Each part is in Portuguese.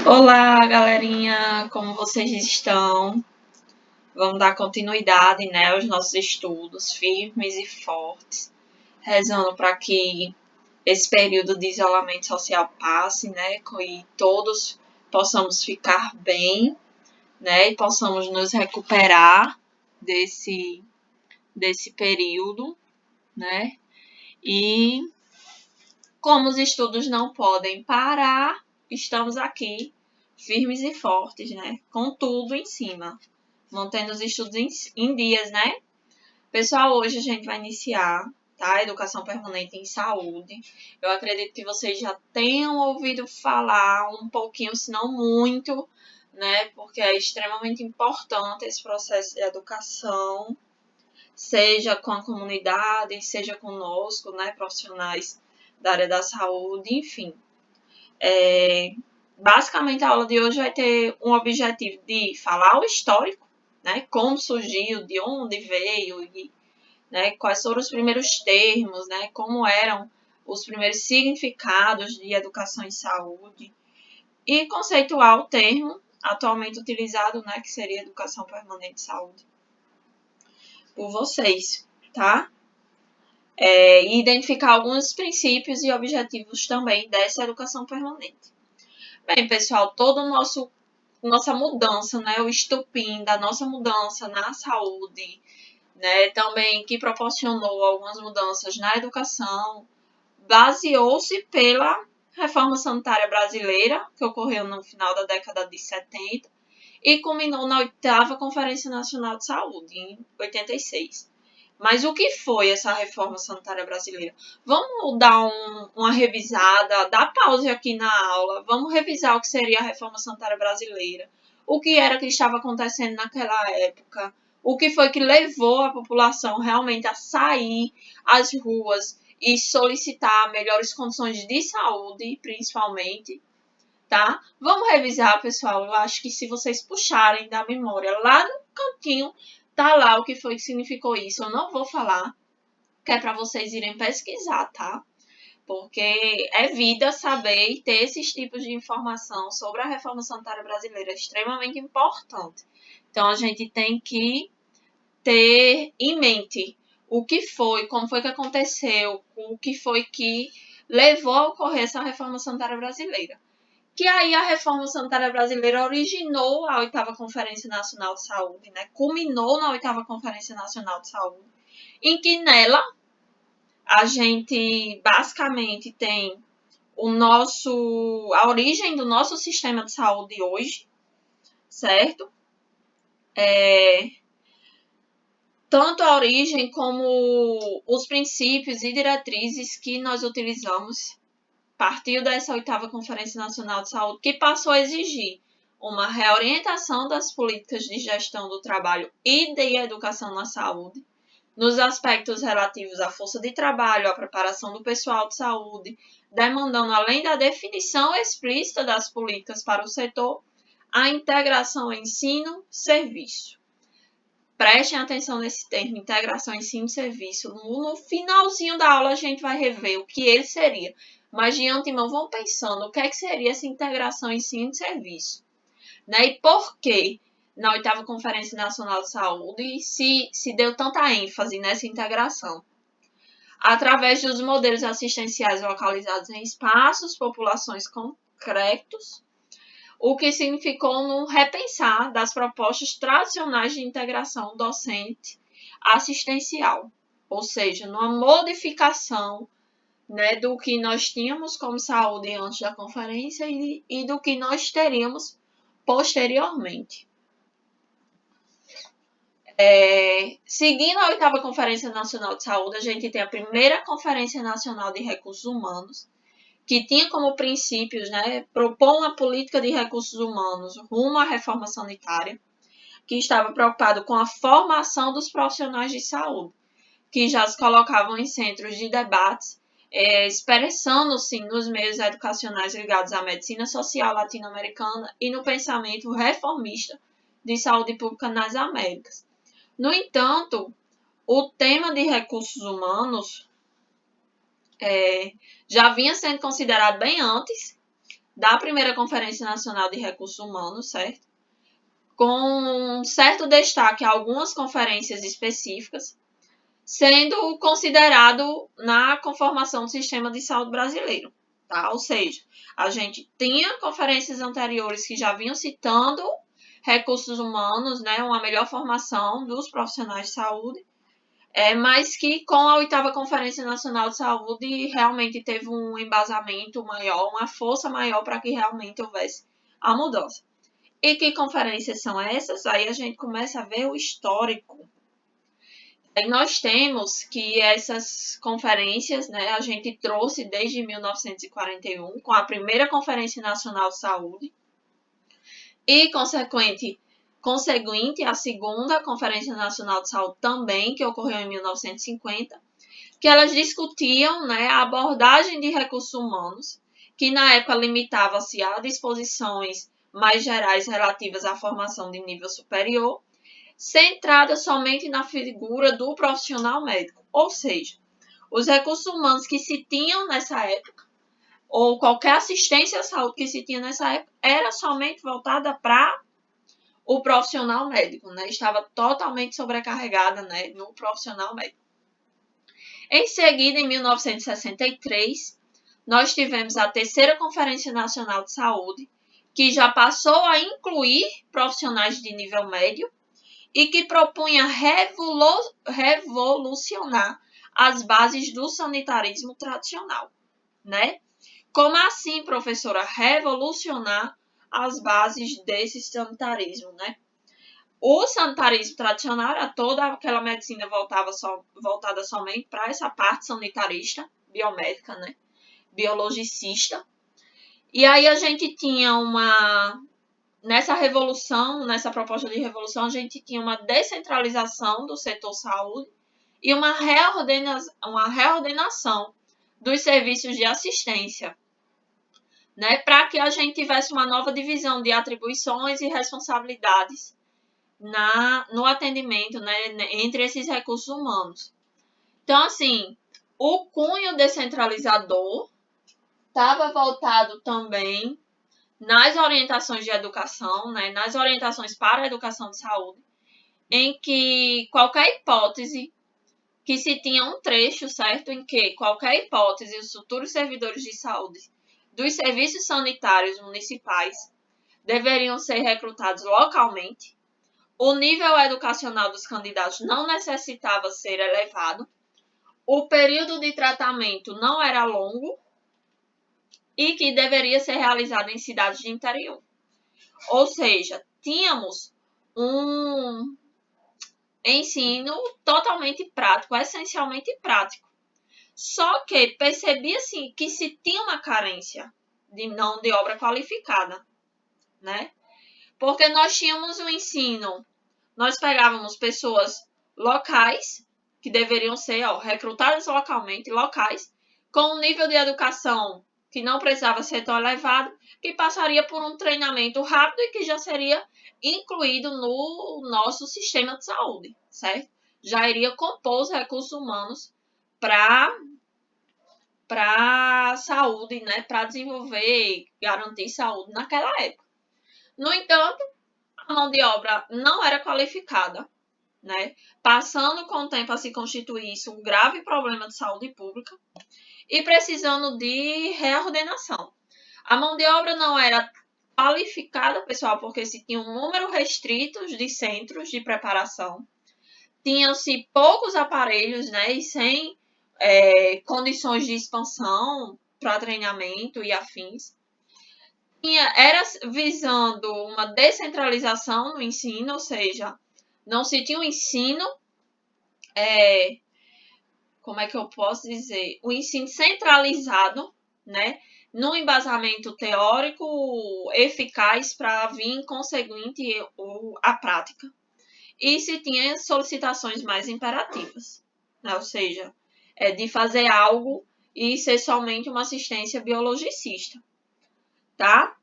Olá, galerinha, como vocês estão? Vamos dar continuidade, né, aos nossos estudos firmes e fortes, rezando para que esse período de isolamento social passe, né, e todos possamos ficar bem, né, e possamos nos recuperar desse período, né? E como os estudos não podem parar, estamos aqui firmes e fortes, né? Com tudo em cima, mantendo os estudos em dias, né? Pessoal, hoje a gente vai iniciar, tá? Educação permanente em saúde. Eu acredito que vocês já tenham ouvido falar um pouquinho, se não muito, né? Porque é extremamente importante esse processo de educação, seja com a comunidade, seja conosco, né? Profissionais da área da saúde, enfim. Basicamente, a aula de hoje vai ter um objetivo de falar o histórico, né? Como surgiu, de onde veio, né? Quais foram os primeiros termos, né? Como eram os primeiros significados de educação em saúde e conceituar o termo atualmente utilizado, né? Que seria educação permanente em saúde, por vocês, tá? E identificar alguns princípios e objetivos também dessa educação permanente. Bem, pessoal, toda nossa mudança, né, o estupim da nossa mudança na saúde, né, também que proporcionou algumas mudanças na educação, baseou-se pela reforma sanitária brasileira, que ocorreu no final da década de 70 e culminou na 8ª Conferência Nacional de Saúde, em 86. Mas o que foi essa reforma sanitária brasileira? Vamos dar uma revisada, dar pause aqui na aula, vamos revisar o que seria a reforma sanitária brasileira, o que era que estava acontecendo naquela época, o que foi que levou a população realmente a sair às ruas e solicitar melhores condições de saúde, principalmente, tá? Vamos revisar, pessoal. Eu acho que se vocês puxarem da memória lá no cantinho, tá lá o que foi que significou isso. Eu não vou falar, que é para vocês irem pesquisar, tá? Porque é vida saber e ter esses tipos de informação sobre a reforma sanitária brasileira, é extremamente importante. Então a gente tem que ter em mente o que foi, como foi que aconteceu, o que foi que levou a ocorrer essa reforma sanitária brasileira. Que aí a reforma sanitária brasileira originou a 8ª Conferência Nacional de Saúde, né? Culminou na 8ª Conferência Nacional de Saúde, em que nela a gente basicamente tem a origem do nosso sistema de saúde hoje, certo? Tanto a origem como os princípios e diretrizes que nós utilizamos partiu dessa 8ª Conferência Nacional de Saúde, que passou a exigir uma reorientação das políticas de gestão do trabalho e de educação na saúde, nos aspectos relativos à força de trabalho, à preparação do pessoal de saúde, demandando, além da definição explícita das políticas para o setor, a integração ensino-serviço. Prestem atenção nesse termo, integração ensino-serviço. No finalzinho da aula a gente vai rever o que ele seria. Mas de antemão vão pensando o que é que seria essa integração ensino-serviço. Né? E por que na 8ª Conferência Nacional de Saúde se deu tanta ênfase nessa integração? Através dos modelos assistenciais localizados em espaços, populações concretos, o que significou no repensar das propostas tradicionais de integração docente assistencial, ou seja, numa modificação, né, do que nós tínhamos como saúde antes da conferência e do que nós teríamos posteriormente. Seguindo a 8ª Conferência Nacional de Saúde, a gente tem a primeira Conferência Nacional de Recursos Humanos, que tinha como princípios, né, propor uma política de recursos humanos rumo à reforma sanitária, que estava preocupado com a formação dos profissionais de saúde, que já se colocavam em centros de debates, expressando-se nos meios educacionais ligados à medicina social latino-americana e no pensamento reformista de saúde pública nas Américas. No entanto, o tema de recursos humanos já vinha sendo considerado bem antes, da primeira Conferência Nacional de Recursos Humanos, certo? Com um certo destaque a algumas conferências específicas, sendo considerado na conformação do sistema de saúde brasileiro, tá? Ou seja, a gente tinha conferências anteriores que já vinham citando recursos humanos, né, uma melhor formação dos profissionais de saúde, mas que com a 8ª Conferência Nacional de Saúde realmente teve um embasamento maior, uma força maior para que realmente houvesse a mudança. E que conferências são essas? Aí a gente começa a ver o histórico. Aí nós temos que essas conferências, né, a gente trouxe desde 1941, com a primeira Conferência Nacional de Saúde, e conseguinte a segunda Conferência Nacional de Saúde também, que ocorreu em 1950, que elas discutiam, né, a abordagem de recursos humanos, que na época limitava-se a disposições mais gerais relativas à formação de nível superior, centrada somente na figura do profissional médico. Ou seja, os recursos humanos que se tinham nessa época, ou qualquer assistência à saúde que se tinha nessa época, era somente voltada para o profissional médico, né? Estava totalmente sobrecarregada, né, no profissional médico. Em seguida, em 1963, nós tivemos a terceira Conferência Nacional de Saúde, que já passou a incluir profissionais de nível médio e que propunha revolucionar as bases do sanitarismo tradicional, né? Como assim, professora, revolucionar as bases desse sanitarismo, né? O sanitarismo tradicional era toda aquela medicina voltada somente para essa parte sanitarista, biomédica, né? Biologicista. E aí a gente tinha nessa revolução, nessa proposta de revolução, a gente tinha uma descentralização do setor saúde e uma reordenação dos serviços de assistência, né? Para que a gente tivesse uma nova divisão de atribuições e responsabilidades no atendimento, né, entre esses recursos humanos. Então, assim, o cunho descentralizador estava voltado também nas orientações de educação, né, nas orientações para a educação de saúde, em que qualquer hipótese que se tinha um trecho, certo, em que qualquer hipótese os futuros servidores de saúde dos serviços sanitários municipais deveriam ser recrutados localmente. O nível educacional dos candidatos não necessitava ser elevado, o período de tratamento não era longo e que deveria ser realizado em cidades de interior. Ou seja, tínhamos um ensino totalmente prático, essencialmente prático. Só que percebia-se que se tinha uma carência de mão de obra qualificada, né? Porque nós tínhamos um ensino, nós pegávamos pessoas locais, que deveriam ser recrutadas localmente, locais, com um nível de educação que não precisava ser tão elevado, que passaria por um treinamento rápido e que já seria incluído no nosso sistema de saúde, certo? Já iria compor os recursos humanos para saúde, né? Para desenvolver e garantir saúde naquela época. No entanto, a mão de obra não era qualificada, né? Passando com o tempo a se constituir isso um grave problema de saúde pública e precisando de reordenação. A mão de obra não era qualificada, pessoal, porque se tinha um número restrito de centros de preparação, tinham-se poucos aparelhos, né? E sem condições de expansão para treinamento e afins. Era visando uma descentralização no ensino, ou seja, não se tinha um ensino, como é que eu posso dizer? O ensino centralizado, né? Num embasamento teórico eficaz para vir conseguinte a prática. E se tinha solicitações mais imperativas, né? Ou seja, de fazer algo e ser somente uma assistência biologicista, tá?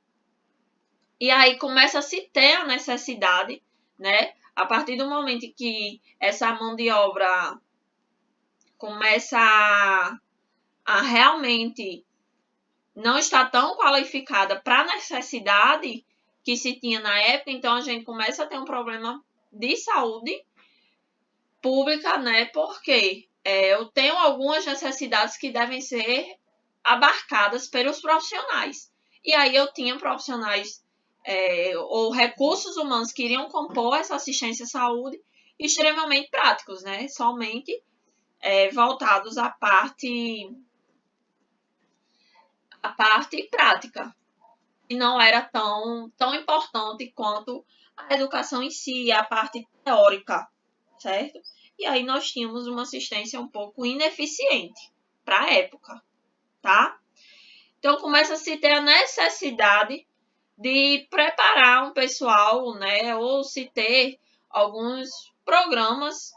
E aí começa a se ter a necessidade, né? A partir do momento que essa mão de obra começa a realmente não está tão qualificada para a necessidade que se tinha na época, então a gente começa a ter um problema de saúde pública, né? Porque eu tenho algumas necessidades que devem ser abarcadas pelos profissionais. E aí eu tinha profissionais ou recursos humanos que iriam compor essa assistência à saúde extremamente práticos, né? Somente voltados à parte prática. E não era tão importante quanto a educação em si, a parte teórica, certo? E aí nós tínhamos uma assistência um pouco ineficiente para a época, tá? Então começa a se ter a necessidade de preparar um pessoal, né? Ou se ter alguns programas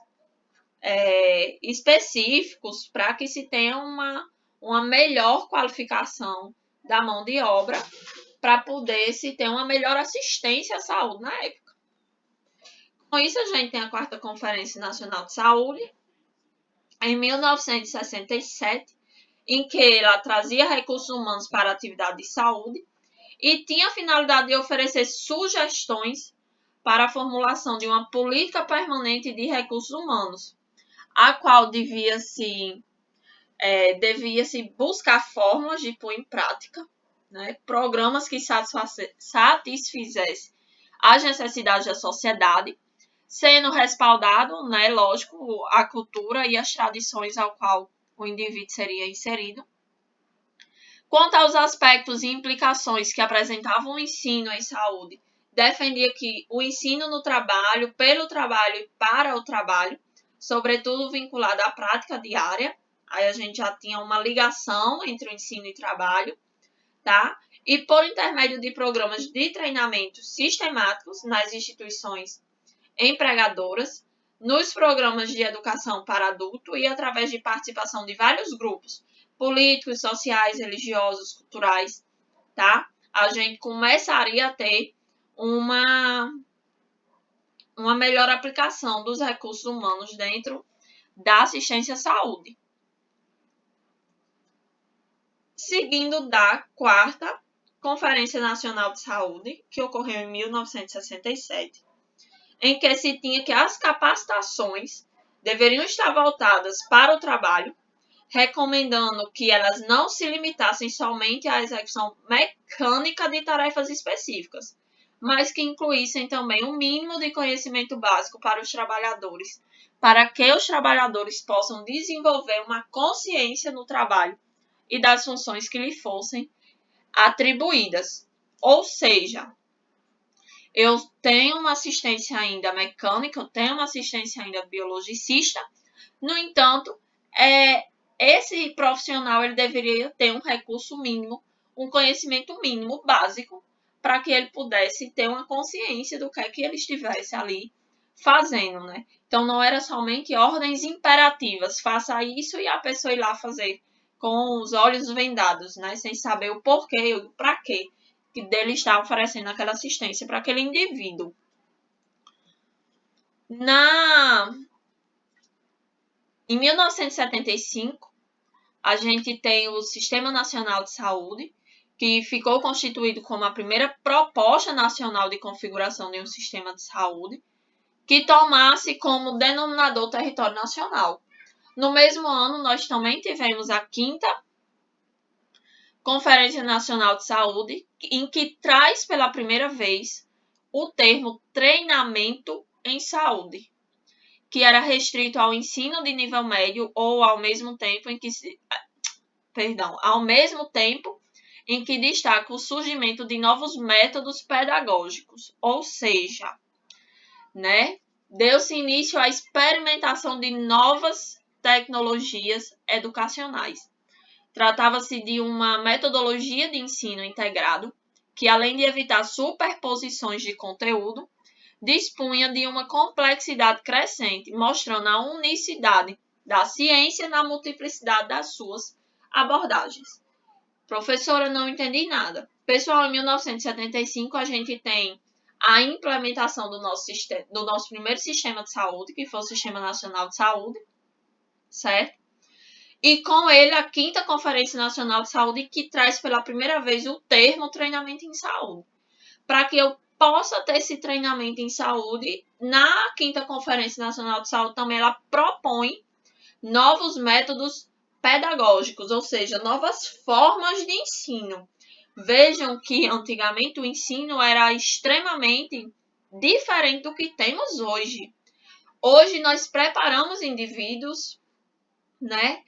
específicos para que se tenha uma melhor qualificação da mão de obra para poder se ter uma melhor assistência à saúde na época. Com isso, a gente tem a 4ª Conferência Nacional de Saúde, em 1967, em que ela trazia recursos humanos para a atividade de saúde e tinha a finalidade de oferecer sugestões para a formulação de uma política permanente de recursos humanos, a qual devia-se buscar fórmulas de pôr em prática, né, programas que satisfizessem as necessidades da sociedade, sendo respaldado, né, lógico, a cultura e as tradições ao qual o indivíduo seria inserido. Quanto aos aspectos e implicações que apresentavam o ensino em saúde, defendia que o ensino no trabalho, pelo trabalho e para o trabalho, sobretudo vinculado à prática diária, aí a gente já tinha uma ligação entre o ensino e trabalho, tá? E por intermédio de programas de treinamento sistemáticos nas instituições empregadoras, nos programas de educação para adulto e através de participação de vários grupos políticos, sociais, religiosos, culturais, tá? A gente começaria a ter uma melhor aplicação dos recursos humanos dentro da assistência à saúde. Seguindo da 4ª Conferência Nacional de Saúde, que ocorreu em 1967, em que se tinha que as capacitações deveriam estar voltadas para o trabalho, recomendando que elas não se limitassem somente à execução mecânica de tarefas específicas, mas que incluíssem também um mínimo de conhecimento básico para os trabalhadores, para que os trabalhadores possam desenvolver uma consciência no trabalho e das funções que lhe fossem atribuídas. Ou seja, eu tenho uma assistência ainda mecânica, eu tenho uma assistência ainda biologicista, no entanto, esse profissional ele deveria ter um recurso mínimo, um conhecimento mínimo básico, para que ele pudesse ter uma consciência do que é que ele estivesse ali fazendo, né? Então, não era somente ordens imperativas, faça isso e a pessoa ir lá fazer com os olhos vendados, né? Sem saber o porquê e o para quê que dele está oferecendo aquela assistência para aquele indivíduo. Em 1975, a gente tem o Sistema Nacional de Saúde, que ficou constituído como a primeira proposta nacional de configuração de um sistema de saúde, que tomasse como denominador território nacional. No mesmo ano, nós também tivemos a 5ª Conferência Nacional de Saúde, em que traz pela primeira vez o termo treinamento em saúde, que era restrito ao ensino de nível médio ou ao mesmo tempo em que destaca o surgimento de novos métodos pedagógicos, ou seja, né, deu-se início à experimentação de novas tecnologias educacionais. Tratava-se de uma metodologia de ensino integrado, que além de evitar superposições de conteúdo, dispunha de uma complexidade crescente, mostrando a unicidade da ciência na multiplicidade das suas abordagens. Professora, não entendi nada. Pessoal, em 1975 a gente tem a implementação do nosso primeiro sistema de saúde, que foi o Sistema Nacional de Saúde, certo? E com ele a 5ª Conferência Nacional de Saúde, que traz pela primeira vez o termo treinamento em saúde. Para que eu possa ter esse treinamento em saúde, na 5ª Conferência Nacional de Saúde também ela propõe novos métodos pedagógicos, ou seja, novas formas de ensino. Vejam que antigamente o ensino era extremamente diferente do que temos hoje. Hoje nós preparamos indivíduos, né,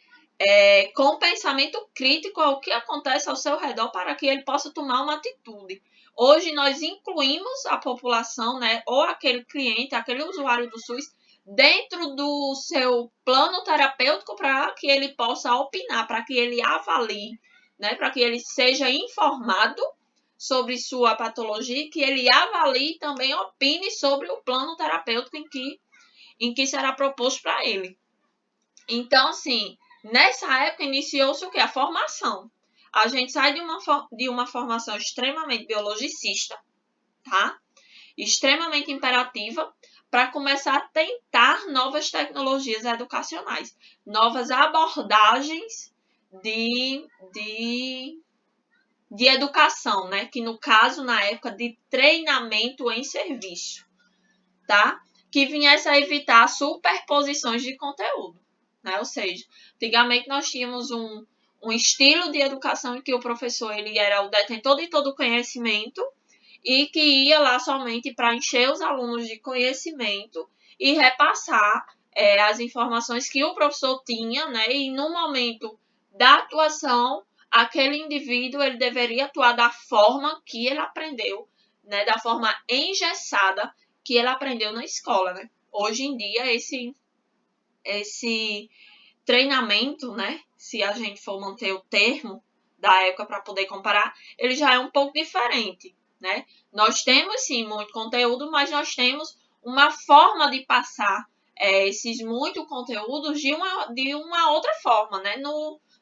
com pensamento crítico ao que acontece ao seu redor para que ele possa tomar uma atitude. Hoje nós incluímos a população, né, ou aquele cliente, aquele usuário do SUS, dentro do seu plano terapêutico para que ele possa opinar, para que ele avalie, né, para que ele seja informado sobre sua patologia e que ele avalie e também opine sobre o plano terapêutico em que será proposto para ele. Então, assim, nessa época iniciou-se o quê? A formação. A gente sai de uma formação extremamente biologicista, tá? Extremamente imperativa, para começar a tentar novas tecnologias educacionais, novas abordagens de educação, né? Que no caso, na época, de treinamento em serviço, tá? Que viesse a evitar superposições de conteúdo, né? Ou seja, antigamente nós tínhamos um estilo de educação em que o professor ele era o detentor de todo o conhecimento e que ia lá somente para encher os alunos de conhecimento e repassar as informações que o professor tinha, né? E no momento da atuação, aquele indivíduo ele deveria atuar da forma que ele aprendeu, né? Da forma engessada que ele aprendeu na escola, né? Hoje em dia, esse treinamento, né? Se a gente for manter o termo da época para poder comparar, ele já é um pouco diferente, né? Nós temos, sim, muito conteúdo, mas nós temos uma forma de passar esses muito conteúdos de uma outra forma, né?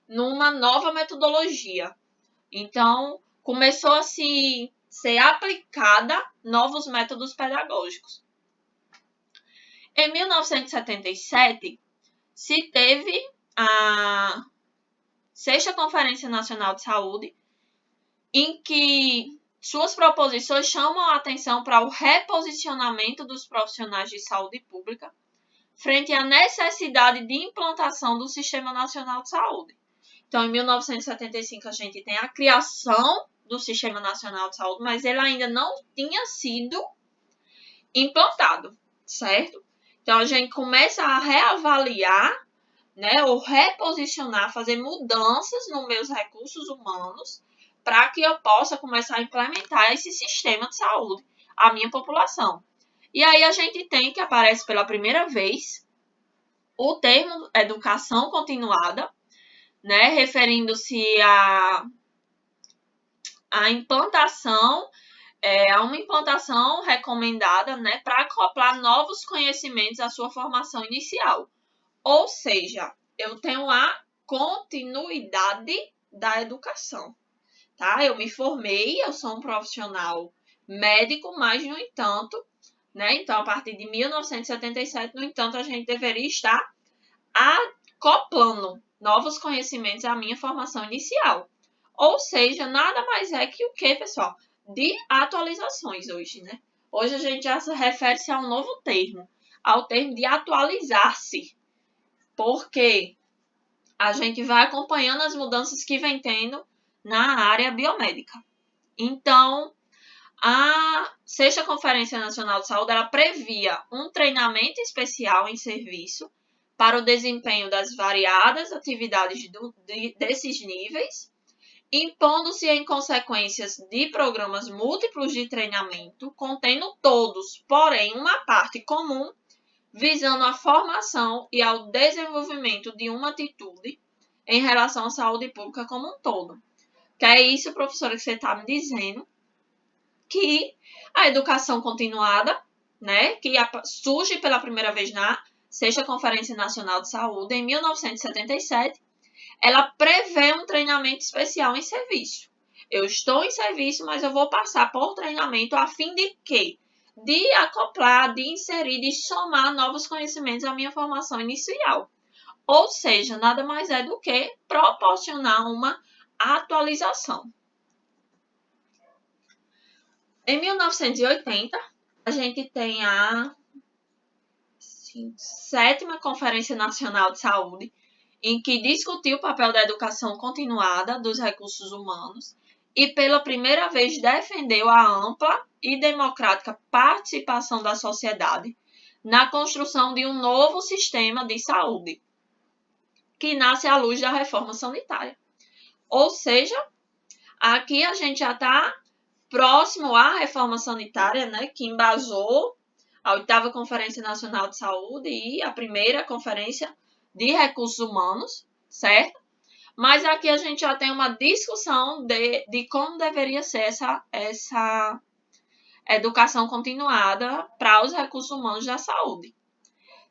Numa nova metodologia. Então, começou a ser aplicada novos métodos pedagógicos. Em 1977, se teve a 6ª Conferência Nacional de Saúde, em que suas proposições chamam a atenção para o reposicionamento dos profissionais de saúde pública frente à necessidade de implantação do Sistema Nacional de Saúde. Então, em 1975, a gente tem a criação do Sistema Nacional de Saúde, mas ele ainda não tinha sido implantado, certo? Então, a gente começa a reavaliar, né, ou reposicionar, fazer mudanças nos meus recursos humanos para que eu possa começar a implementar esse sistema de saúde à minha população. E aí a gente tem que aparece pela primeira vez o termo educação continuada, né, referindo-se à implantação, a uma implantação recomendada, né, para acoplar novos conhecimentos à sua formação inicial. Ou seja, eu tenho a continuidade da educação, tá? Eu me formei, eu sou um profissional médico, mas, no entanto, né? Então, a partir de 1977, no entanto, a gente deveria estar acoplando novos conhecimentos à minha formação inicial. Ou seja, nada mais é que o que, pessoal? De atualizações hoje, né? Hoje a gente já se refere-se a um novo termo, ao termo de atualizar-se, porque a gente vai acompanhando as mudanças que vem tendo na área biomédica. Então, a 6ª Conferência Nacional de Saúde ela previa um treinamento especial em serviço para o desempenho das variadas atividades desses níveis, impondo-se em consequências de programas múltiplos de treinamento, contendo todos, porém uma parte comum, visando a formação e ao desenvolvimento de uma atitude em relação à saúde pública como um todo. Que é isso, professora, que você está me dizendo, que a educação continuada, né, que surge pela primeira vez na 6ª Conferência Nacional de Saúde, em 1977, ela prevê um treinamento especial em serviço. Eu estou em serviço, mas eu vou passar por treinamento a fim de quê? De acoplar, de inserir, de somar novos conhecimentos à minha formação inicial. Ou seja, nada mais é do que proporcionar uma atualização. Em 1980, a gente tem a 7ª Conferência Nacional de Saúde, em que discutiu o papel da educação continuada dos recursos humanos e pela primeira vez defendeu a ampla e democrática participação da sociedade na construção de um novo sistema de saúde, que nasce à luz da reforma sanitária. Ou seja, aqui a gente já está próximo à reforma sanitária, né, que embasou a 8ª Conferência Nacional de Saúde e a primeira Conferência de Recursos Humanos, certo? Mas aqui a gente já tem uma discussão de como deveria ser essa educação continuada para os recursos humanos da saúde.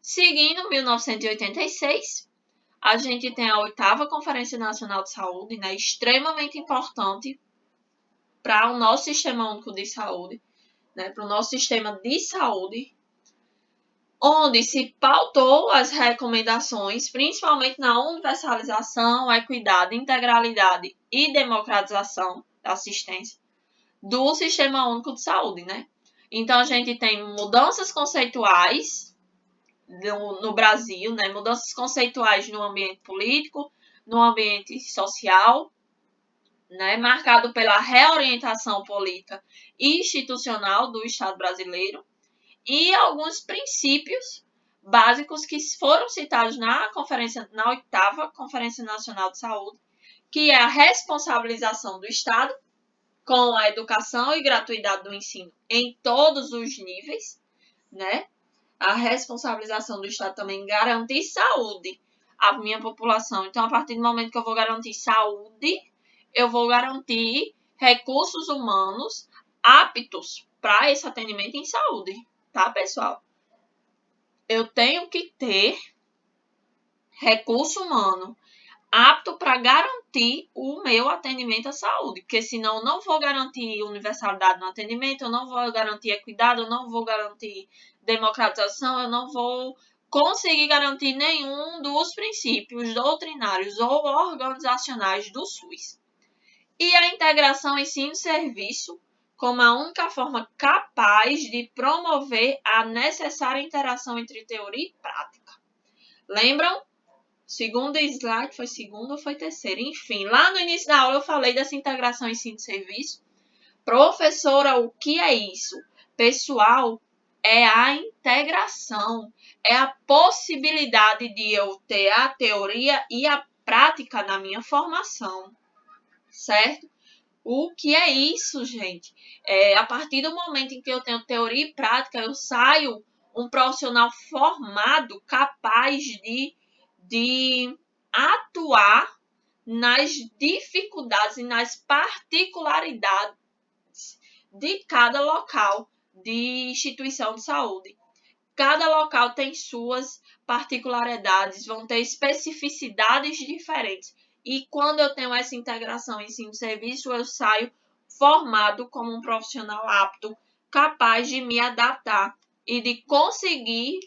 Seguindo 1986, a gente tem a 8ª Conferência Nacional de Saúde, né, extremamente importante para o nosso Sistema Único de Saúde, né, para o nosso sistema de saúde, onde se pautou as recomendações, principalmente na universalização, equidade, integralidade e democratização da assistência do Sistema Único de Saúde, né? Então, a gente tem mudanças conceituais no Brasil, né? Mudanças conceituais no ambiente político, no ambiente social, né? Marcado pela reorientação política e institucional do Estado brasileiro, e alguns princípios básicos que foram citados na 8ª Conferência Nacional de Saúde, que é a responsabilização do Estado com a educação e gratuidade do ensino em todos os níveis, né? A responsabilização do Estado também em garantir saúde à minha população. Então, a partir do momento que eu vou garantir saúde, eu vou garantir recursos humanos aptos para esse atendimento em saúde. Tá, pessoal? Eu tenho que ter recurso humano apto para garantir o meu atendimento à saúde, porque senão eu não vou garantir universalidade no atendimento, eu não vou garantir equidade, eu não vou garantir democratização, eu não vou conseguir garantir nenhum dos princípios doutrinários ou organizacionais do SUS. E a integração ensino-serviço como a única forma capaz de promover a necessária interação entre teoria e prática. Lembram? Segundo slide, foi segundo ou foi terceiro? Enfim, lá no início da aula eu falei dessa integração ensino-serviço. Professora, o que é isso? Pessoal, é a integração, é a possibilidade de eu ter a teoria e a prática na minha formação, certo? O que é isso, gente? A partir do momento em que eu tenho teoria e prática, eu saio um profissional formado, capaz de atuar nas dificuldades e nas particularidades de cada local de instituição de saúde. Cada local tem suas particularidades, vão ter especificidades diferentes. E quando eu tenho essa integração ensino-serviço, eu saio formado como um profissional apto, capaz de me adaptar e de conseguir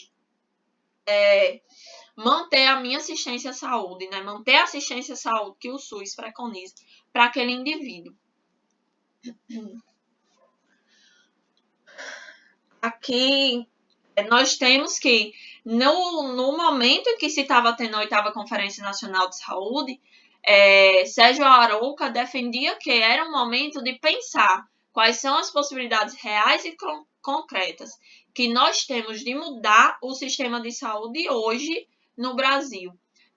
manter a minha assistência à saúde, né? Manter a assistência à saúde que o SUS preconiza para aquele indivíduo. Aqui nós temos que, no momento em que se estava tendo a 8ª Conferência Nacional de Saúde, Sérgio Arouca defendia que era um momento de pensar quais são as possibilidades reais e concretas que nós temos de mudar o sistema de saúde hoje no Brasil.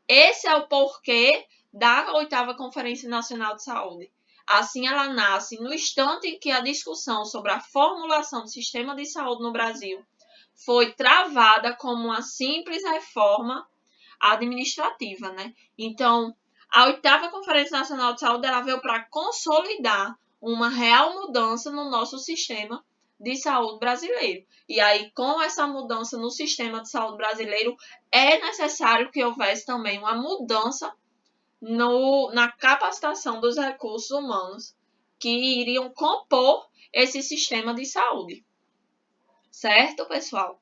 Esse é o porquê da 8ª Conferência Nacional de Saúde. Assim, ela nasce no instante em que a discussão sobre a formulação do sistema de saúde no Brasil foi travada como uma simples reforma administrativa, né? Então, a 8ª Conferência Nacional de Saúde ela veio para consolidar uma real mudança no nosso sistema de saúde brasileiro. E aí, com essa mudança no sistema de saúde brasileiro, é necessário que houvesse também uma mudança na capacitação dos recursos humanos que iriam compor esse sistema de saúde. Certo, pessoal?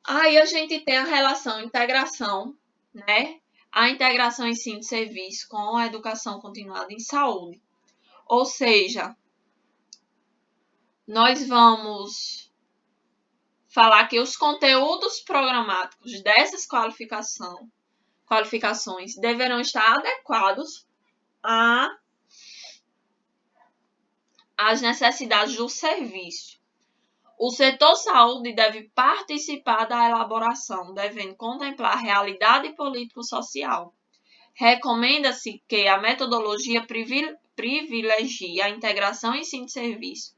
Aí a gente tem a relação integração né, a integração ensino-serviço com a educação continuada em saúde. Ou seja, nós vamos falar que os conteúdos programáticos dessas qualificações deverão estar adequados às necessidades do serviço. O setor saúde deve participar da elaboração, devendo contemplar a realidade político-social. Recomenda-se que a metodologia privilegie a integração ensino-serviço,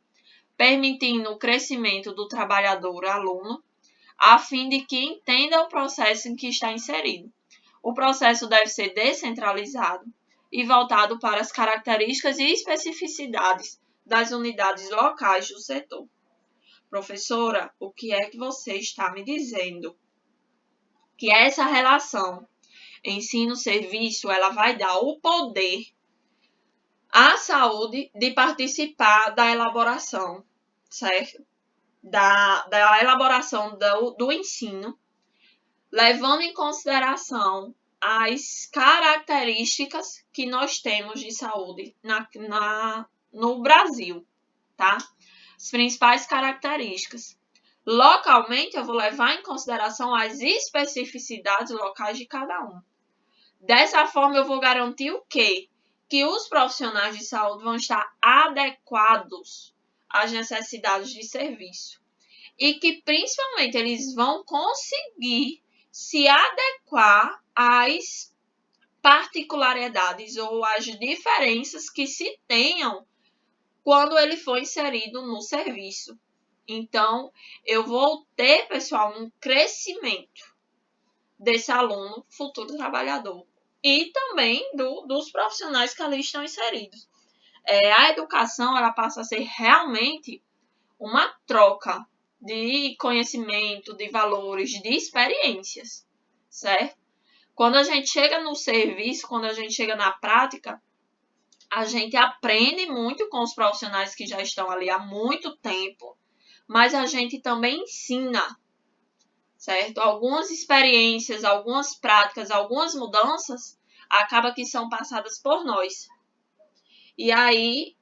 permitindo o crescimento do trabalhador-aluno, a fim de que entenda o processo em que está inserido. O processo deve ser descentralizado e voltado para as características e especificidades das unidades locais do setor. Professora, o que é que você está me dizendo? Que essa relação ensino-serviço, ela vai dar o poder à saúde de participar da elaboração, certo? Da elaboração do ensino, levando em consideração as características que nós temos de saúde no Brasil, tá? As principais características. Localmente, eu vou levar em consideração as especificidades locais de cada um. Dessa forma, eu vou garantir o quê? Que os profissionais de saúde vão estar adequados às necessidades de serviço. E que, principalmente, eles vão conseguir se adequar às particularidades ou às diferenças que se tenham quando ele for inserido no serviço. Então, eu vou ter, pessoal, um crescimento desse aluno futuro trabalhador e também dos profissionais que ali estão inseridos. A educação, ela passa a ser realmente uma troca de conhecimento, de valores, de experiências, certo? Quando a gente chega no serviço, quando a gente chega na prática, a gente aprende muito com os profissionais que já estão ali há muito tempo, mas a gente também ensina, certo? Algumas experiências, algumas práticas, algumas mudanças, acaba que são passadas por nós. E aí,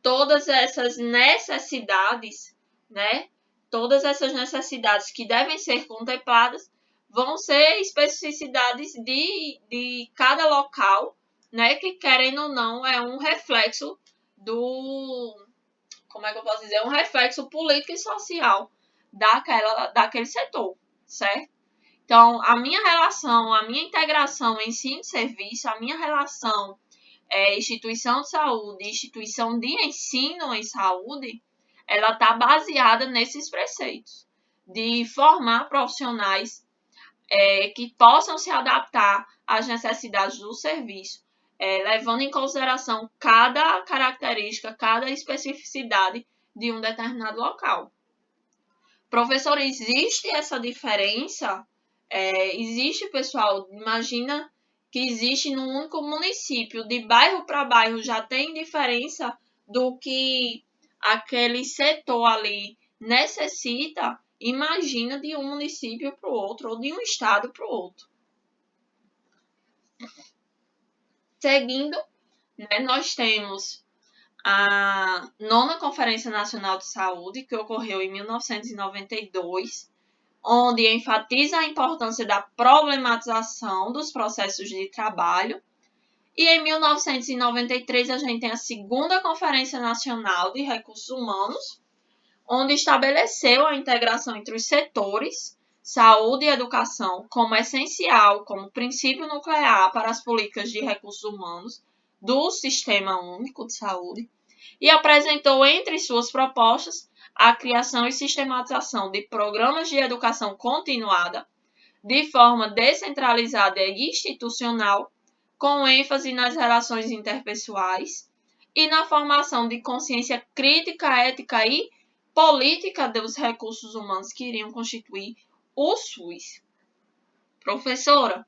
todas essas necessidades, né? Todas essas necessidades que devem ser contempladas vão ser especificidades de cada local, né? Que, querendo ou não, é um reflexo como é que eu posso dizer? Um reflexo político e social daquele setor, certo? Então, a minha relação, a minha integração ensino-serviço, a minha relação instituição de saúde, instituição de ensino em saúde, ela está baseada nesses preceitos de formar profissionais que possam se adaptar às necessidades do serviço, levando em consideração cada característica, cada especificidade de um determinado local. Professor, existe essa diferença? Existe, pessoal, imagina que existe num único município, de bairro para bairro já tem diferença do que aquele setor ali necessita, imagina de um município para o outro ou de um estado para o outro. Seguindo, né, nós temos a 9ª Conferência Nacional de Saúde, que ocorreu em 1992, onde enfatiza a importância da problematização dos processos de trabalho. E em 1993 a gente tem a 2ª Conferência Nacional de Recursos Humanos, onde estabeleceu a integração entre os setores, saúde e educação, como essencial, como princípio nuclear para as políticas de recursos humanos do Sistema Único de Saúde, e apresentou entre suas propostas a criação e sistematização de programas de educação continuada, de forma descentralizada e institucional, com ênfase nas relações interpessoais e na formação de consciência crítica, ética e política dos recursos humanos que iriam constituir o SUS. Professora,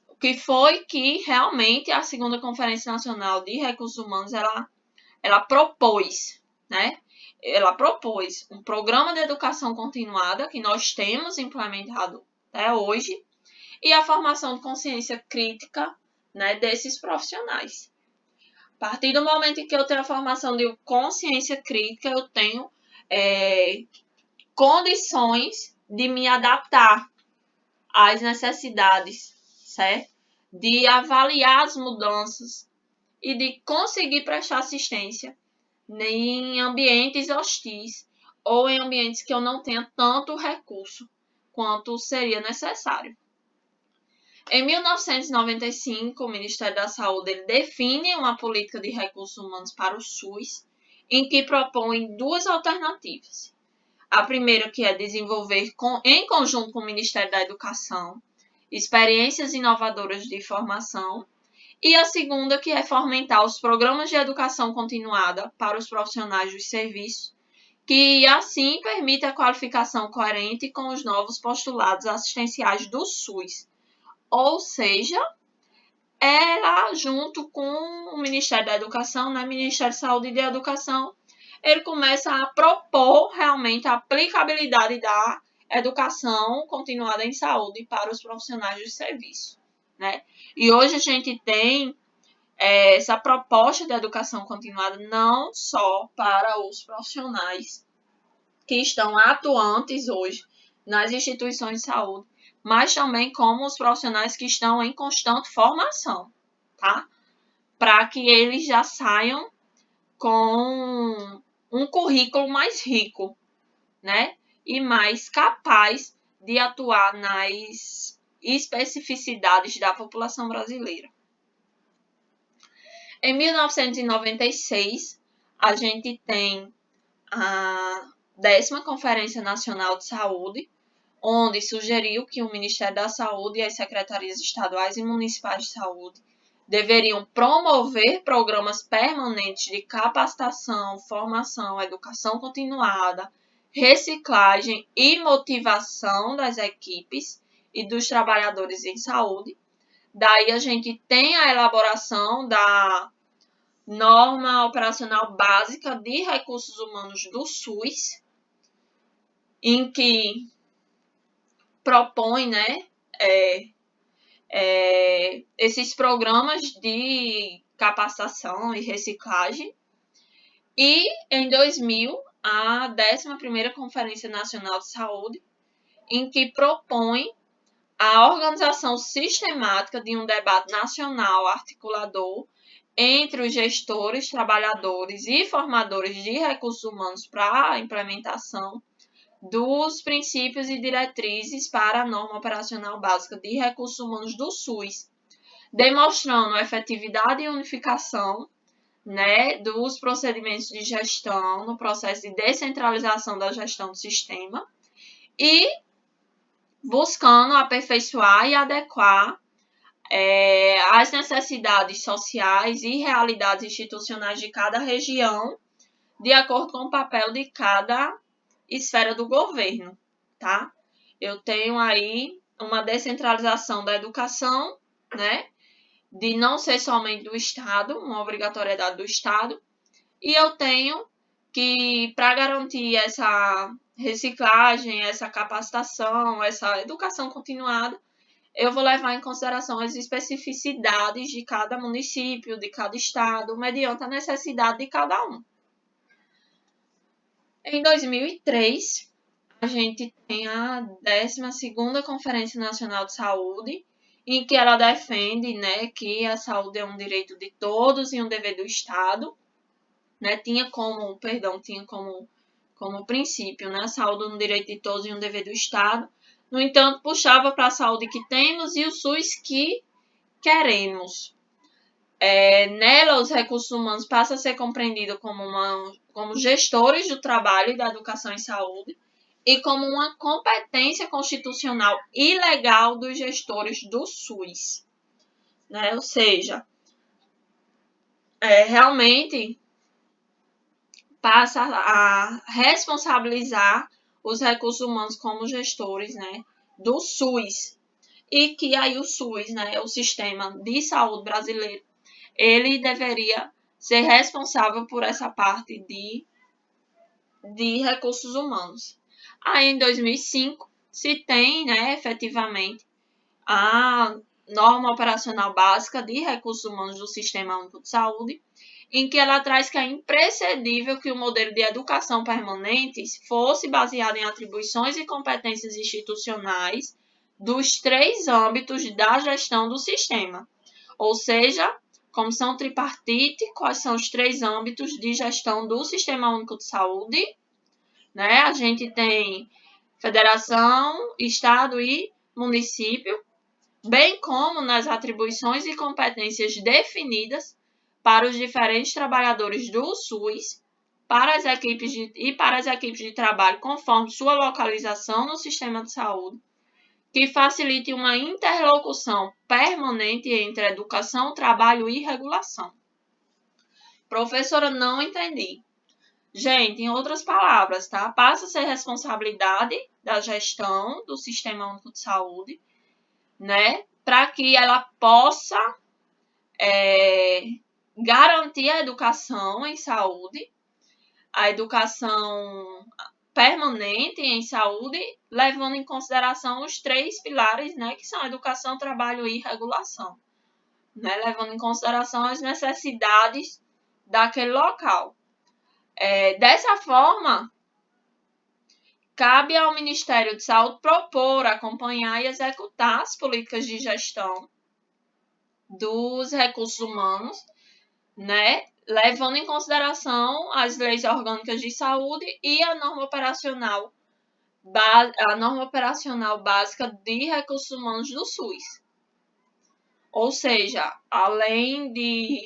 o que foi que realmente a 2ª Conferência Nacional de Recursos Humanos ela propôs, né? Ela propôs um programa de educação continuada que nós temos implementado até hoje e a formação de consciência crítica, né, desses profissionais. A partir do momento em que eu tenho a formação de consciência crítica, eu tenho condições de me adaptar às necessidades, certo? De avaliar as mudanças e de conseguir prestar assistência em ambientes hostis ou em ambientes que eu não tenha tanto recurso quanto seria necessário. Em 1995, o Ministério da Saúde ele define uma política de recursos humanos para o SUS, em que propõe duas alternativas. A primeira, que é desenvolver, em conjunto com o Ministério da Educação, experiências inovadoras de formação, e a segunda, que é fomentar os programas de educação continuada para os profissionais dos serviços, que assim permite a qualificação coerente com os novos postulados assistenciais do SUS. Ou seja, ela, junto com o Ministério da Educação, né, Ministério de Saúde e de Educação, ele começa a propor realmente a aplicabilidade da educação continuada em saúde para os profissionais de serviço, né? E hoje a gente tem essa proposta de educação continuada não só para os profissionais que estão atuantes hoje nas instituições de saúde, mas também como os profissionais que estão em constante formação, tá? Para que eles já saiam com um currículo mais rico, né? E mais capaz de atuar nas especificidades da população brasileira. Em 1996, a gente tem a 10ª Conferência Nacional de Saúde, onde sugeriu que o Ministério da Saúde e as secretarias estaduais e municipais de saúde deveriam promover programas permanentes de capacitação, formação, educação continuada, reciclagem e motivação das equipes e dos trabalhadores em saúde. Daí a gente tem a elaboração da Norma Operacional Básica de Recursos Humanos do SUS, em que propõe, né, esses programas de capacitação e reciclagem. E em 2000, a 11ª Conferência Nacional de Saúde, em que propõe a organização sistemática de um debate nacional articulador entre os gestores, trabalhadores e formadores de recursos humanos para a implementação dos princípios e diretrizes para a Norma Operacional Básica de Recursos Humanos do SUS, demonstrando a efetividade e unificação, né, dos procedimentos de gestão no processo de descentralização da gestão do sistema e buscando aperfeiçoar e adequar as necessidades sociais e realidades institucionais de cada região, de acordo com o papel de cada esfera do governo, tá? Eu tenho aí uma descentralização da educação, né? De não ser somente do Estado, uma obrigatoriedade do Estado, e eu tenho que, para garantir essa reciclagem, essa capacitação, essa educação continuada, eu vou levar em consideração as especificidades de cada município, de cada estado, mediante a necessidade de cada um. Em 2003, a gente tem a 12ª Conferência Nacional de Saúde, em que ela defende, né, que a saúde é um direito de todos e um dever do Estado, né? Tinha como princípio, né, a saúde é um direito de todos e um dever do Estado. No entanto, puxava para a saúde que temos e o SUS que queremos. Nela, os recursos humanos passam a ser compreendidos como gestores do trabalho e da educação em saúde e como uma competência constitucional e legal dos gestores do SUS. Né? Ou seja, realmente passa a responsabilizar os recursos humanos como gestores, né, do SUS. E que aí o SUS, né, o Sistema de Saúde Brasileiro, ele deveria ser responsável por essa parte de recursos humanos. Aí, em 2005, se tem, né, efetivamente, a Norma Operacional Básica de Recursos Humanos do Sistema Único de Saúde, em que ela traz que é imprescindível que o modelo de educação permanente fosse baseado em atribuições e competências institucionais dos 3 âmbitos da gestão do sistema. Ou seja, como são tripartite, quais são os 3 âmbitos de gestão do Sistema Único de Saúde? Né? A gente tem federação, estado e município, bem como nas atribuições e competências definidas para os diferentes trabalhadores do SUS para as equipes de trabalho conforme sua localização no sistema de saúde, que facilite uma interlocução permanente entre educação, trabalho e regulação. Professora, não entendi. Gente, em outras palavras, tá? Passa a ser responsabilidade da gestão do Sistema Único de Saúde, né? Para que ela possa garantir a educação em saúde, a educação permanente em saúde, levando em consideração os 3 pilares, né? Que são educação, trabalho e regulação, né? Levando em consideração as necessidades daquele local. Dessa forma, cabe ao Ministério de Saúde propor, acompanhar e executar as políticas de gestão dos recursos humanos, né, levando em consideração as leis orgânicas de saúde e a norma operacional básica de recursos humanos do SUS. Ou seja, além de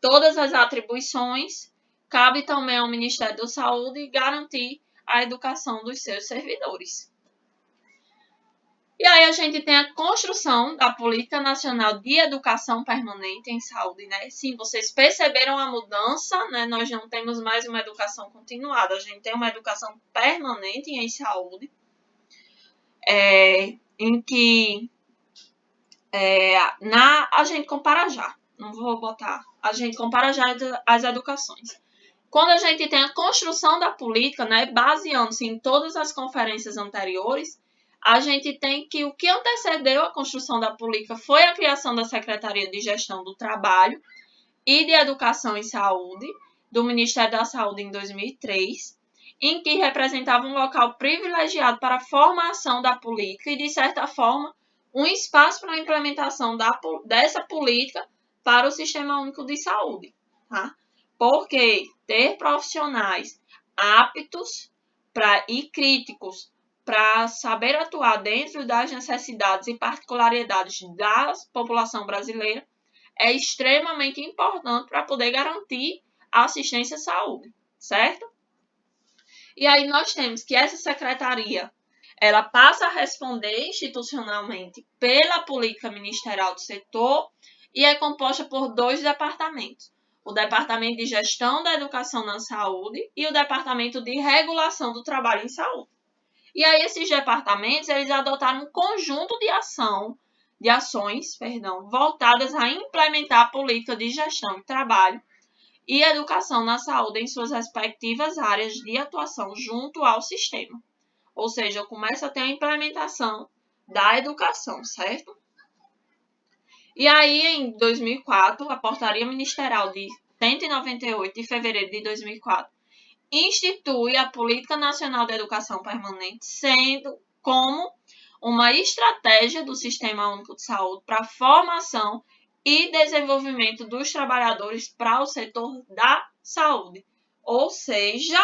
todas as atribuições, cabe também ao Ministério da Saúde garantir a educação dos seus servidores. E aí a gente tem a construção da Política Nacional de Educação Permanente em Saúde, né? Sim, vocês perceberam a mudança, né? Nós não temos mais uma educação continuada, a gente tem uma educação permanente em saúde, em que a gente compara já, não vou botar, a gente compara já as educações. Quando a gente tem a construção da política, né, baseando-se em todas as conferências anteriores, a gente tem que o que antecedeu a construção da política foi a criação da Secretaria de Gestão do Trabalho e de Educação em Saúde, do Ministério da Saúde em 2003, em que representava um local privilegiado para a formação da política e, de certa forma, um espaço para a implementação dessa política para o Sistema Único de Saúde. Tá? Porque ter profissionais aptos e críticos para saber atuar dentro das necessidades e particularidades da população brasileira é extremamente importante para poder garantir a assistência à saúde, certo? E aí nós temos que essa secretaria, ela passa a responder institucionalmente pela política ministerial do setor e é composta por 2 departamentos. O Departamento de Gestão da Educação na Saúde e o Departamento de Regulação do Trabalho em Saúde. E aí esses departamentos, eles adotaram um conjunto de ações, voltadas a implementar a política de gestão de trabalho e educação na saúde em suas respectivas áreas de atuação junto ao sistema. Ou seja, começa a ter a implementação da educação, certo? E aí, em 2004, a Portaria Ministerial de 198 de fevereiro de 2004 institui a Política Nacional de Educação Permanente, sendo como uma estratégia do Sistema Único de Saúde para a formação e desenvolvimento dos trabalhadores para o setor da saúde. Ou seja,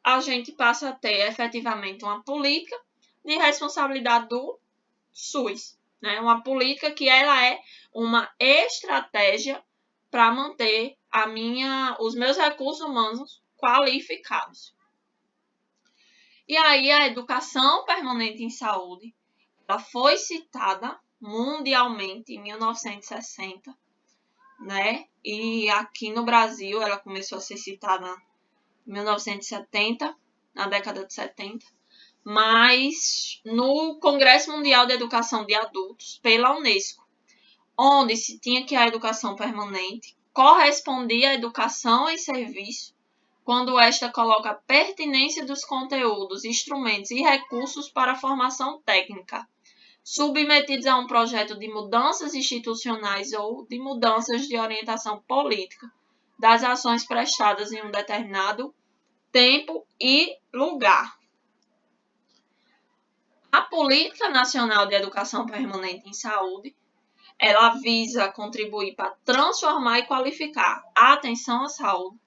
a gente passa a ter efetivamente uma política de responsabilidade do SUS, né? Uma política que ela é uma estratégia para manter os meus recursos humanos qualificados. E aí a educação permanente em saúde, ela foi citada mundialmente em 1960, né? E aqui no Brasil ela começou a ser citada em 1970, na década de 70, mas no Congresso Mundial de Educação de Adultos, pela Unesco, onde se tinha que a educação permanente correspondia à educação em serviço, quando esta coloca a pertinência dos conteúdos, instrumentos e recursos para a formação técnica, submetidos a um projeto de mudanças institucionais ou de mudanças de orientação política das ações prestadas em um determinado tempo e lugar. A Política Nacional de Educação Permanente em Saúde, ela visa contribuir para transformar e qualificar a atenção à saúde,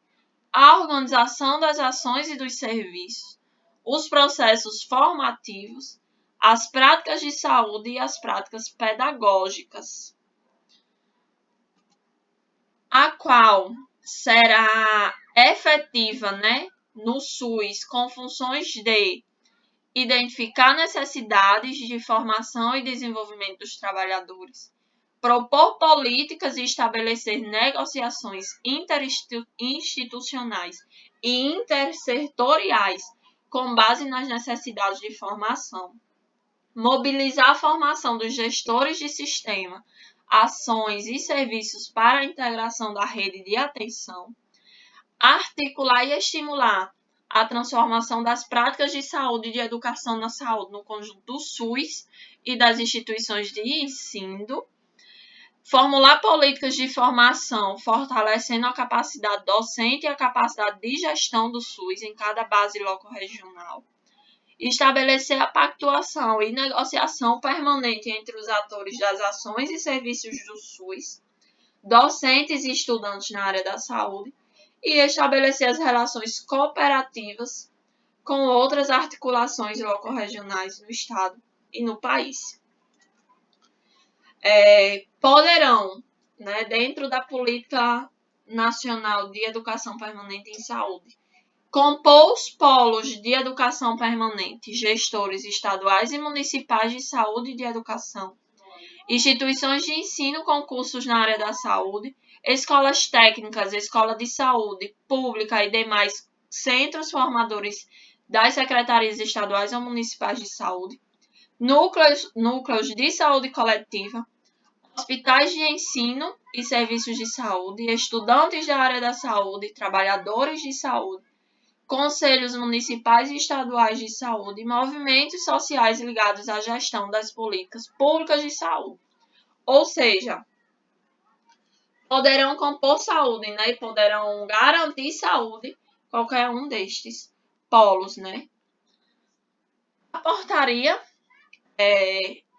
a organização das ações e dos serviços, os processos formativos, as práticas de saúde e as práticas pedagógicas, a qual será efetiva, no SUS com funções de identificar necessidades de formação e desenvolvimento dos trabalhadores, propor políticas e estabelecer negociações interinstitucionais e intersetoriais com base nas necessidades de formação, mobilizar a formação dos gestores de sistema, ações e serviços para a integração da rede de atenção, articular e estimular a transformação das práticas de saúde e de educação na saúde no conjunto do SUS e das instituições de ensino, formular políticas de formação, fortalecendo a capacidade docente e a capacidade de gestão do SUS em cada base locorregional, estabelecer a pactuação e negociação permanente entre os atores das ações e serviços do SUS, docentes e estudantes na área da saúde, e estabelecer as relações cooperativas com outras articulações locorregionais no Estado e no país. Poderão, dentro da Política Nacional de Educação Permanente em Saúde, compor os polos de educação permanente, gestores estaduais e municipais de saúde e de educação, instituições de ensino com cursos na área da saúde, escolas técnicas, escola de saúde pública e demais centros formadores das secretarias estaduais ou municipais de saúde, núcleos de saúde coletiva, hospitais de ensino e serviços de saúde, estudantes da área da saúde, trabalhadores de saúde, conselhos municipais e estaduais de saúde e movimentos sociais ligados à gestão das políticas públicas de saúde. Ou seja, poderão compor saúde, e poderão garantir saúde qualquer um destes polos, A portaria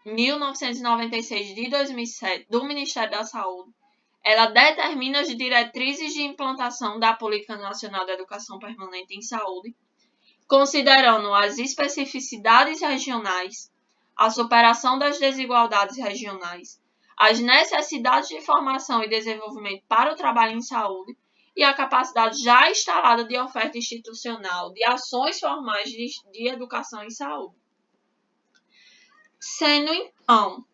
1996 de 2007 do Ministério da Saúde, ela determina as diretrizes de implantação da Política Nacional de Educação Permanente em Saúde, considerando as especificidades regionais, a superação das desigualdades regionais, as necessidades de formação e desenvolvimento para o trabalho em saúde e a capacidade já instalada de oferta institucional de ações formais de educação em saúde. Sendo, então,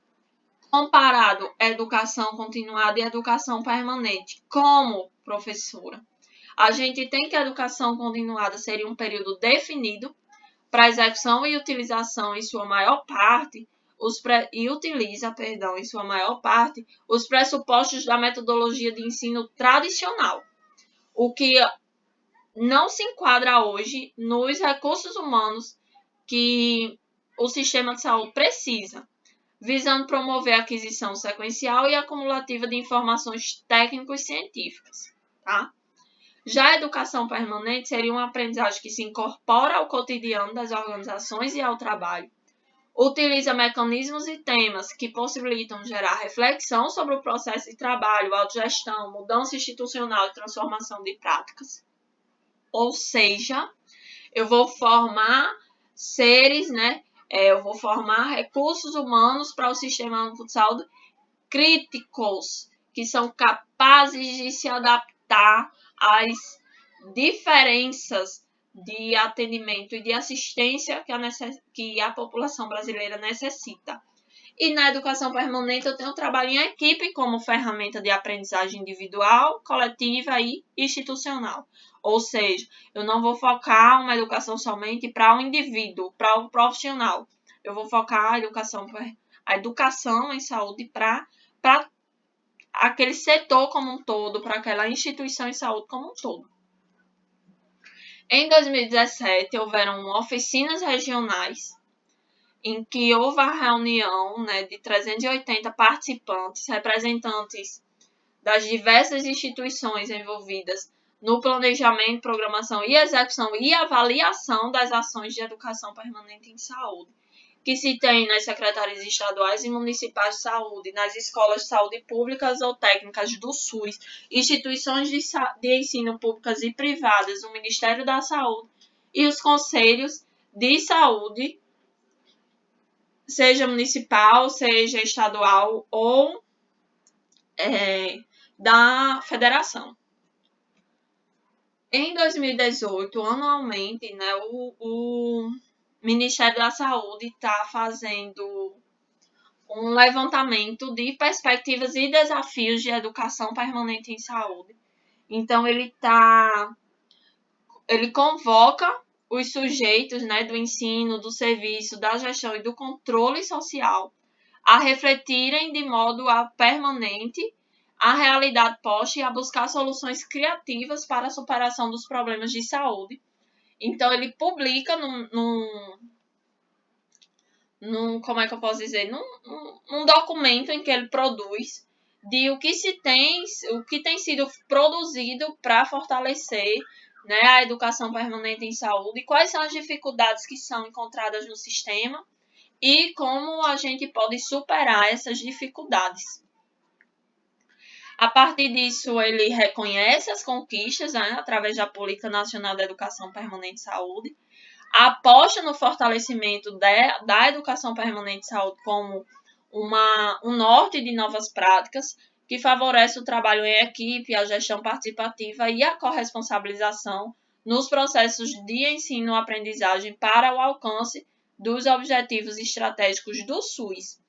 comparado a educação continuada e educação permanente, como professora, a gente tem que a educação continuada seria um período definido para execução e utilização em sua maior parte, em sua maior parte, os pressupostos da metodologia de ensino tradicional, o que não se enquadra hoje nos recursos humanos que o sistema de saúde precisa, visando promover a aquisição sequencial e acumulativa de informações técnicas científicas, tá? Já a educação permanente seria uma aprendizagem que se incorpora ao cotidiano das organizações e ao trabalho, utiliza mecanismos e temas que possibilitam gerar reflexão sobre o processo de trabalho, autogestão, mudança institucional e transformação de práticas. Ou seja, eu vou formar seres, eu vou formar recursos humanos para o Sistema Único de Saúde críticos, que são capazes de se adaptar às diferenças de atendimento e de assistência que a população brasileira necessita. E na educação permanente eu tenho o trabalho em equipe como ferramenta de aprendizagem individual, coletiva e institucional. Ou seja, eu não vou focar uma educação somente para o indivíduo, para o profissional. Eu vou focar a educação em saúde para aquele setor como um todo, para aquela instituição em saúde como um todo. Em 2017, houveram oficinas regionais em que houve a reunião, né, de 380 participantes, representantes das diversas instituições envolvidas no planejamento, programação e execução e avaliação das ações de educação permanente em saúde, que se tem nas secretarias estaduais e municipais de saúde, nas escolas de saúde públicas ou técnicas do SUS, instituições de ensino públicas e privadas, o Ministério da Saúde e os conselhos de saúde, seja municipal, seja estadual ou da federação. Em 2018, anualmente, né, o Ministério da Saúde está fazendo um levantamento de perspectivas e desafios de educação permanente em saúde. Então, ele convoca os sujeitos, né, do ensino, do serviço, da gestão e do controle social a refletirem de modo permanente a realidade posta e a buscar soluções criativas para a superação dos problemas de saúde. Então, ele publica como é que eu posso dizer, num documento em que ele produz de o que tem sido produzido para fortalecer, né, a educação permanente em saúde, quais são as dificuldades que são encontradas no sistema e como a gente pode superar essas dificuldades. A partir disso, ele reconhece as conquistas, né, através da Política Nacional da Educação Permanente de Saúde, aposta no fortalecimento da educação permanente de saúde como um norte de novas práticas que favorece o trabalho em equipe, a gestão participativa e a corresponsabilização nos processos de ensino-aprendizagem para o alcance dos objetivos estratégicos do SUS.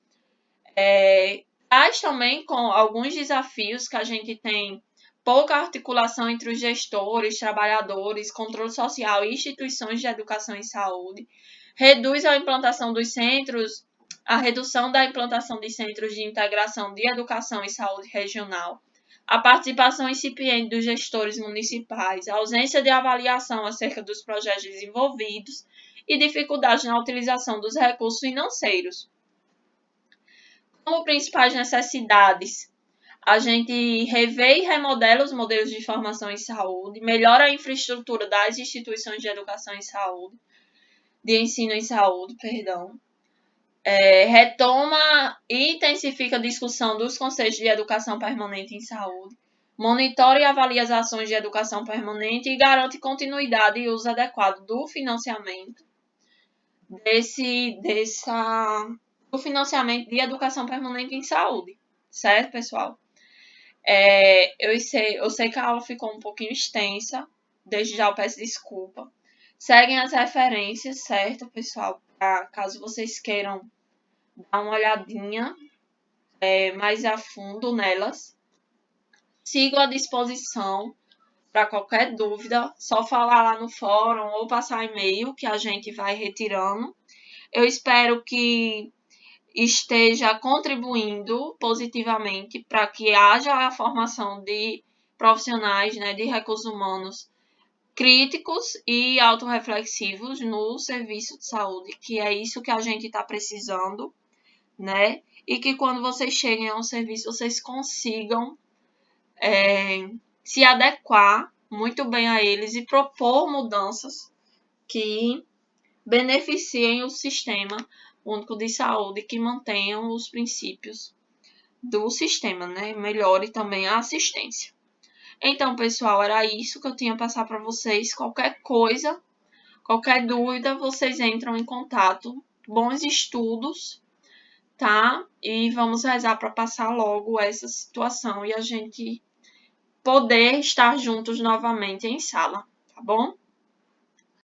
Traz também com alguns desafios que a gente tem pouca articulação entre os gestores, trabalhadores, controle social e instituições de educação e saúde, reduz a implantação dos centros, a redução da implantação de centros de integração de educação e saúde regional, a participação incipiente dos gestores municipais, a ausência de avaliação acerca dos projetos desenvolvidos e dificuldades na utilização dos recursos financeiros. Como principais necessidades, a gente revê e remodela os modelos de formação em saúde, melhora a infraestrutura das instituições de educação em saúde, de ensino em saúde, retoma e intensifica a discussão dos conceitos de educação permanente em saúde, monitora e avalia as ações de educação permanente e garante continuidade e uso adequado do financiamento do financiamento de educação permanente em saúde, certo, pessoal? Eu sei que a aula ficou um pouquinho extensa, desde já eu peço desculpa. Seguem as referências, certo, pessoal? Caso vocês queiram dar uma olhadinha mais a fundo nelas. Sigo à disposição para qualquer dúvida, só falar lá no fórum ou passar e-mail que a gente vai retirando. Eu espero que esteja contribuindo positivamente para que haja a formação de profissionais, né, de recursos humanos críticos e autorreflexivos no serviço de saúde, que é isso que a gente está precisando, né? E que quando vocês cheguem a um serviço, vocês consigam se adequar muito bem a eles e propor mudanças que beneficiem o sistema único de saúde, que mantenham os princípios do sistema, né? Melhore também a assistência. Então, pessoal, era isso que eu tinha a passar para vocês. Qualquer coisa, qualquer dúvida, vocês entram em contato. Bons estudos, tá? E vamos rezar para passar logo essa situação e a gente poder estar juntos novamente em sala, tá bom?